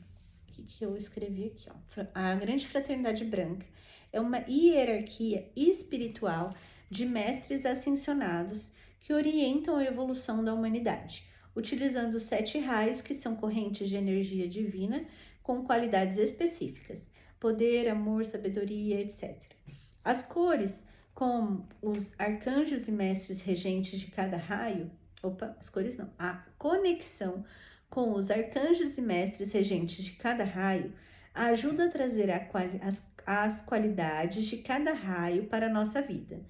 eu escrevi aqui, ó. A Grande Fraternidade Branca é uma hierarquia espiritual de mestres ascensionados que orientam a evolução da humanidade, utilizando os 7 raios, que são correntes de energia divina com qualidades específicas: poder, amor, sabedoria, etc. As cores, como os arcanjos e mestres regentes de cada raio, as cores não, a conexão com os arcanjos e mestres regentes de cada raio ajuda a trazer as qualidades de cada raio para a nossa vida,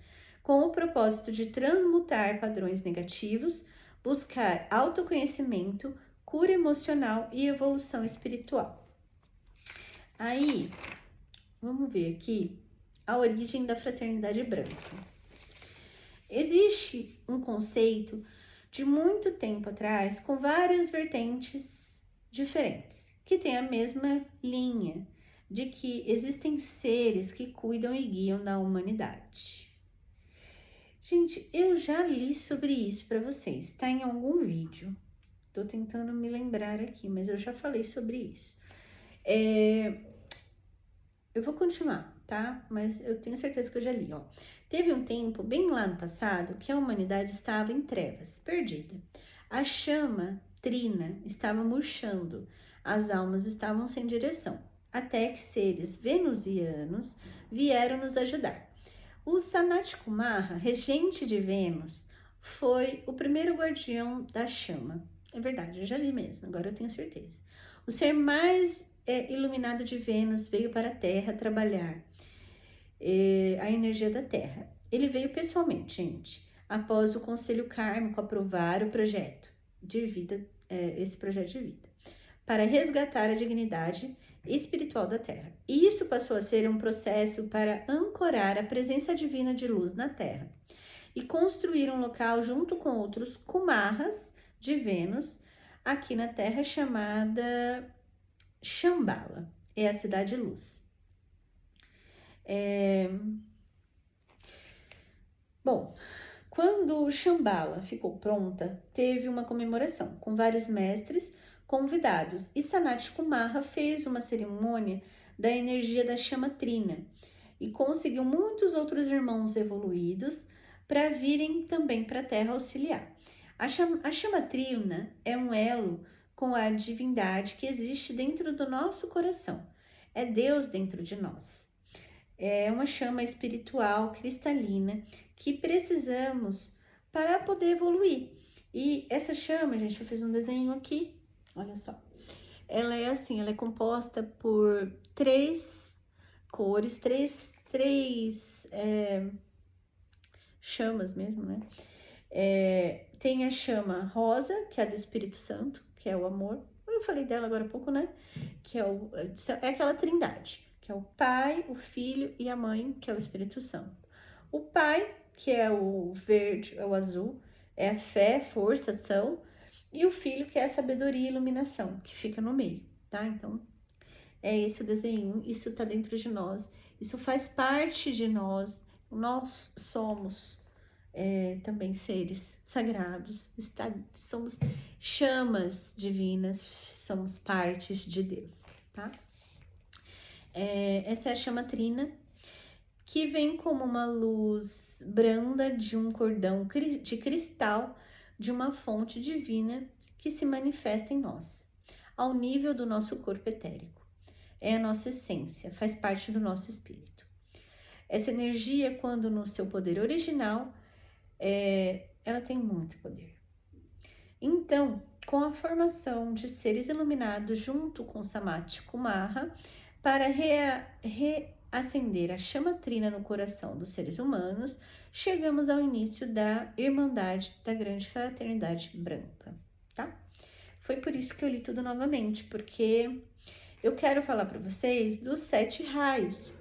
com o propósito de transmutar padrões negativos, buscar autoconhecimento, cura emocional e evolução espiritual. Aí, vamos ver aqui a origem da Fraternidade Branca. Existe um conceito de muito tempo atrás, com várias vertentes diferentes, que tem a mesma linha de que existem seres que cuidam e guiam da humanidade. Gente, eu já li sobre isso para vocês, tá em algum vídeo. Tô tentando me lembrar aqui, mas eu já falei sobre isso. Eu vou continuar, tá? Mas eu tenho certeza que eu já li, ó. Teve um tempo, bem lá no passado, que a humanidade estava em trevas, perdida. A chama trina estava murchando, as almas estavam sem direção, até que seres venusianos vieram nos ajudar. O Sanat Kumara, regente de Vênus, foi o primeiro guardião da chama. É verdade, eu já li mesmo, agora eu tenho certeza. O ser mais iluminado de Vênus veio para a Terra trabalhar a energia da Terra. Ele veio pessoalmente, gente, após o Conselho Kármico aprovar o projeto de vida, esse projeto de vida, para resgatar a dignidade espiritual da Terra. E isso passou a ser um processo para ancorar a presença divina de luz na Terra e construir um local junto com outros Kumaras de Vênus aqui na Terra, chamada Shambhala, é a cidade luz. Bom, quando Shambhala ficou pronta, teve uma comemoração com vários mestres convidados e Sanat Kumara fez uma cerimônia da energia da chama trina e conseguiu muitos outros irmãos evoluídos para virem também para a Terra auxiliar. A chama trina é um elo com a divindade que existe dentro do nosso coração. É Deus dentro de nós. É uma chama espiritual cristalina que precisamos para poder evoluir. E essa chama, gente, eu fiz um desenho aqui, olha só. Ela é assim, ela é composta por 3 cores, três chamas mesmo, né? Tem a chama rosa, que é do Espírito Santo, que é o amor. Eu falei dela agora há pouco, né? Que é aquela trindade, que é o Pai, o Filho e a Mãe, que é o Espírito Santo. O Pai, que é o verde, é o azul, é a fé, força, ação. E o Filho, que é a sabedoria e iluminação, que fica no meio, tá? Então, é esse o desenho, isso tá dentro de nós, isso faz parte de nós. Nós somos também seres sagrados, somos chamas divinas, somos partes de Deus, tá? Essa é a chama trina, que vem como uma luz branda de um cordão de cristal de uma fonte divina que se manifesta em nós, ao nível do nosso corpo etérico. É a nossa essência, faz parte do nosso espírito. Essa energia, quando no seu poder original, ela tem muito poder. Então, com a formação de seres iluminados junto com Samadhi Kumarra para reacender a chama trina no coração dos seres humanos, chegamos ao início da Irmandade da Grande Fraternidade Branca, tá? Foi por isso que eu li tudo novamente, porque eu quero falar para vocês dos 7 raios.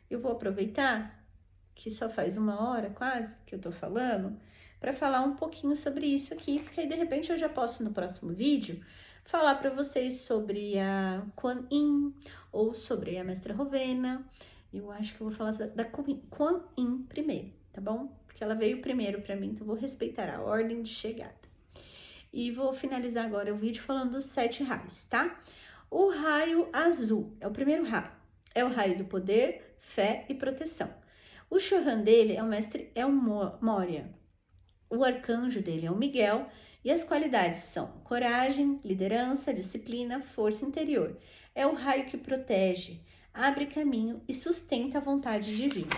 Eu vou aproveitar que só faz 1 hora quase que eu tô falando, para falar um pouquinho sobre isso aqui, porque aí de repente eu já posso no próximo vídeo falar para vocês sobre a Kuan Yin ou sobre a Mestra Rovena. Eu acho que eu vou falar da Kuan Yin primeiro, tá bom? Porque ela veio primeiro para mim, então eu vou respeitar a ordem de chegada. E vou finalizar agora o vídeo falando dos 7 raios, tá? O raio azul é o primeiro raio. É o raio do poder, fé e proteção. O Chohan dele é o mestre Moria. O arcanjo dele é o Miguel e as qualidades são coragem, liderança, disciplina, força interior. É o raio que protege, abre caminho e sustenta a vontade divina.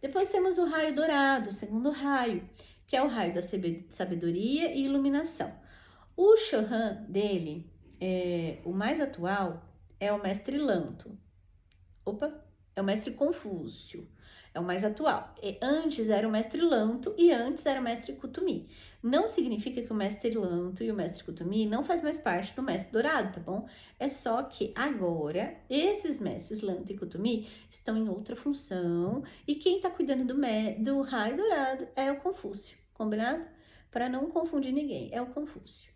Depois temos o raio dourado, o segundo raio, que é o raio da sabedoria e iluminação. O Chohan dele, o mais atual, é o mestre Lanto. É o mestre Confúcio. É o mais atual. Antes era o mestre Lanto e antes era o mestre Kutumi. Não significa que o mestre Lanto e o mestre Kutumi não faz mais parte do mestre Dourado, tá bom? É só que agora esses mestres Lanto e Kutumi estão em outra função e quem tá cuidando do raio dourado é o Confúcio, combinado? Para não confundir ninguém, é o Confúcio.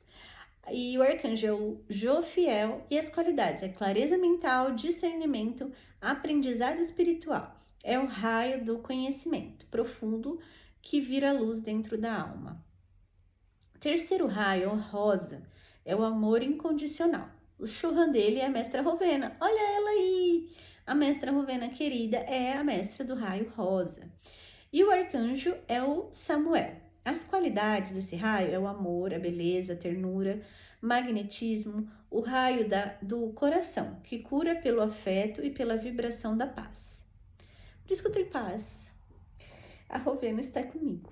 E o arcanjo é o Jofiel e as qualidades é clareza mental, discernimento, aprendizado espiritual. É o raio do conhecimento profundo que vira luz dentro da alma. O terceiro raio é o rosa, é o amor incondicional. O Chohan dele é a Mestra Rovena. Olha ela aí! A Mestra Rovena querida é a mestra do raio rosa. E o arcanjo é o Samuel. As qualidades desse raio é o amor, a beleza, a ternura, magnetismo, o raio do coração, que cura pelo afeto e pela vibração da paz. Por isso que eu tô em paz. A Rovena está comigo.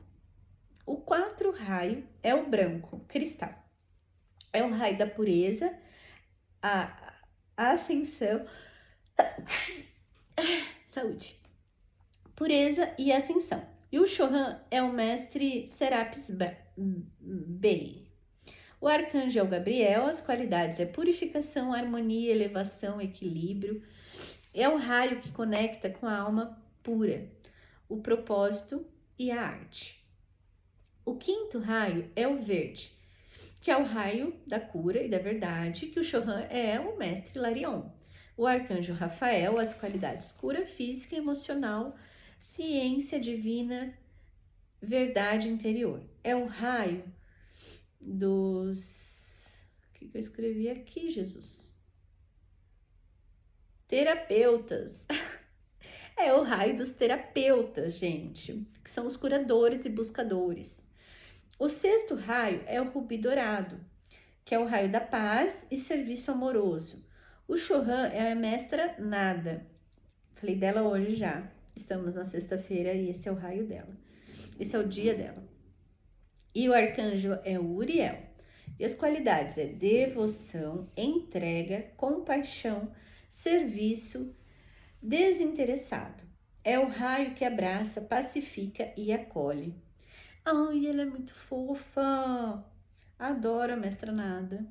O 4 raio é o branco, cristal. É o raio da pureza, a ascensão, saúde, pureza e ascensão. E o Chohan é o mestre Serapis Bey. O arcanjo é o Gabriel, as qualidades é purificação, harmonia, elevação, equilíbrio. É o raio que conecta com a alma pura, o propósito e a arte. O 5º raio é o verde, que é o raio da cura e da verdade, que o Chohan é o mestre Larion. O arcanjo Rafael, as qualidades cura física e emocional, ciência divina, verdade interior. É o raio dos... O que eu escrevi aqui, Jesus? Terapeutas. É o raio dos terapeutas, gente, que são os curadores e buscadores. O 6º raio é o rubi dourado, que é o raio da paz e serviço amoroso. O Chohan é a mestra Nada. Falei dela hoje já. Estamos na sexta-feira e esse é o raio dela. Esse é o dia dela. E o arcanjo é o Uriel. E as qualidades é devoção, entrega, compaixão, serviço, desinteressado. É o raio que abraça, pacifica e acolhe. Ai, ela é muito fofa. Adoro a mestra Nada.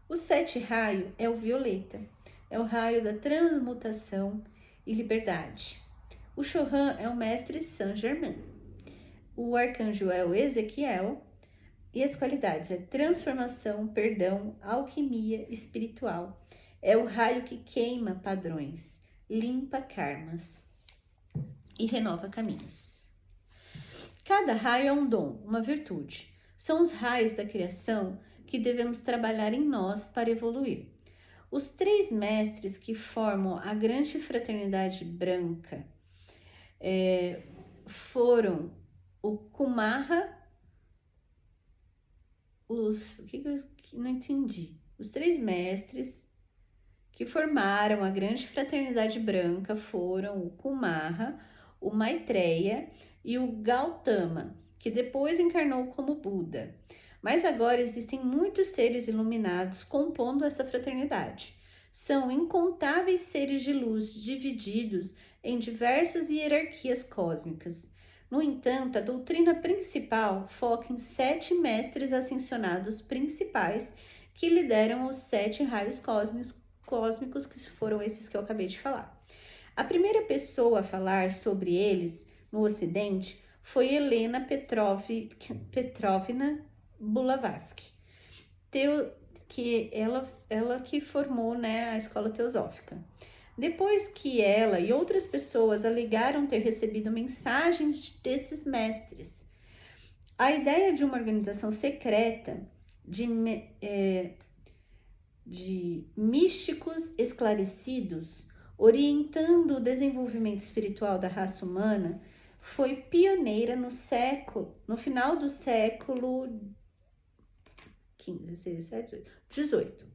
O 7 raio é o violeta. É o raio da transmutação e liberdade. O Chohan é o mestre Saint-Germain. O arcanjo é o Ezequiel. E as qualidades é transformação, perdão, alquimia espiritual. É o raio que queima padrões, limpa karmas e renova caminhos. Cada raio é um dom, uma virtude. São os raios da criação que devemos trabalhar em nós para evoluir. Os 3 mestres que formam a grande fraternidade branca foram o Kumarra, não entendi. Os 3 mestres que formaram a grande fraternidade branca foram o Kumarra, o Maitreya e o Gautama, que depois encarnou como Buda. Mas agora existem muitos seres iluminados compondo essa fraternidade. São incontáveis seres de luz divididos em diversas hierarquias cósmicas. No entanto, a doutrina principal foca em 7 mestres ascensionados principais que lideram os 7 raios cósmicos, que foram esses que eu acabei de falar. A primeira pessoa a falar sobre eles no Ocidente foi Helena Petrovna Blavatsky, que ela que formou, né, a escola teosófica. Depois que ela e outras pessoas alegaram ter recebido mensagens desses mestres, a ideia de uma organização secreta de místicos esclarecidos orientando o desenvolvimento espiritual da raça humana foi pioneira no final do século XV, XVI, XVIII,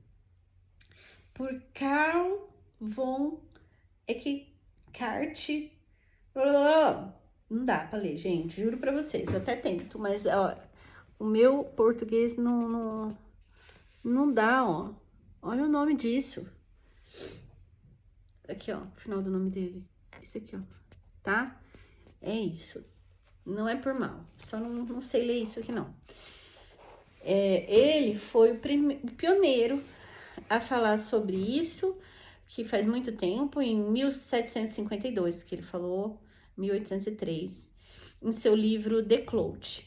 por Carl von Eckart. Não dá para ler, gente, juro para vocês, eu até tento, mas ó, o meu português não dá, ó. Olha o nome disso. Aqui, ó, o final do nome dele. Esse aqui, ó, tá? É isso. Não é por mal, só não sei ler isso aqui, não. Ele foi o pioneiro a falar sobre isso, que faz muito tempo, em 1752, que ele falou, 1803, em seu livro The Cloud.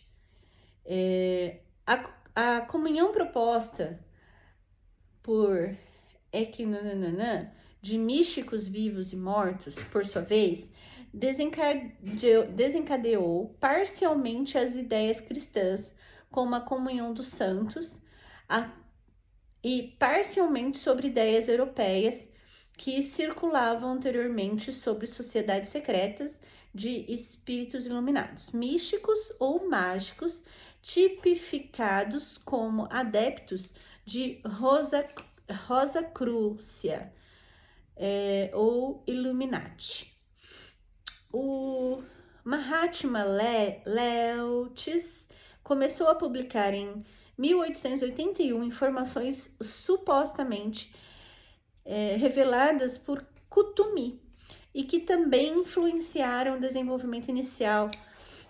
A comunhão proposta por de místicos vivos e mortos, por sua vez, desencadeou parcialmente as ideias cristãs, como a comunhão dos santos, e parcialmente sobre ideias europeias que circulavam anteriormente sobre sociedades secretas de espíritos iluminados, místicos ou mágicos, tipificados como adeptos de Rosacrúcia ou Illuminati. O Mahatma Leutz começou a publicar em 1881 informações supostamente reveladas por Kutumi e que também influenciaram o desenvolvimento inicial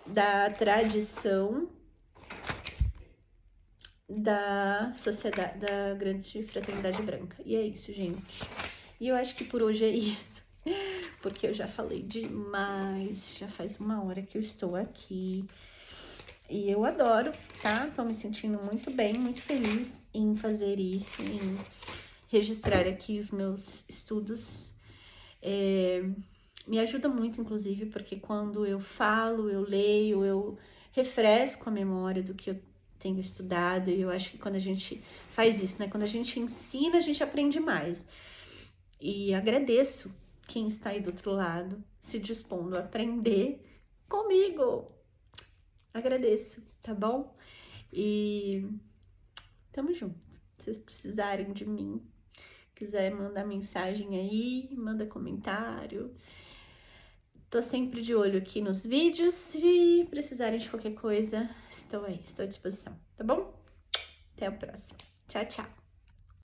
da tradição da sociedade, da grande fraternidade branca. E é isso, gente. E eu acho que por hoje é isso, porque eu já falei demais, já faz 1 hora que eu estou aqui. E eu adoro, tá? Tô me sentindo muito bem, muito feliz em fazer isso, em registrar aqui os meus estudos. Me ajuda muito, inclusive, porque quando eu falo, eu leio, eu refresco a memória do que eu tenho estudado. E eu acho que quando a gente faz isso, né? Quando a gente ensina, a gente aprende mais. E agradeço quem está aí do outro lado, se dispondo a aprender comigo. Agradeço, tá bom? E tamo junto. Se vocês precisarem de mim, quiser mandar mensagem aí, manda comentário. Tô sempre de olho aqui nos vídeos. Se precisarem de qualquer coisa, estou aí, estou à disposição, tá bom? Até a próxima. Tchau, tchau.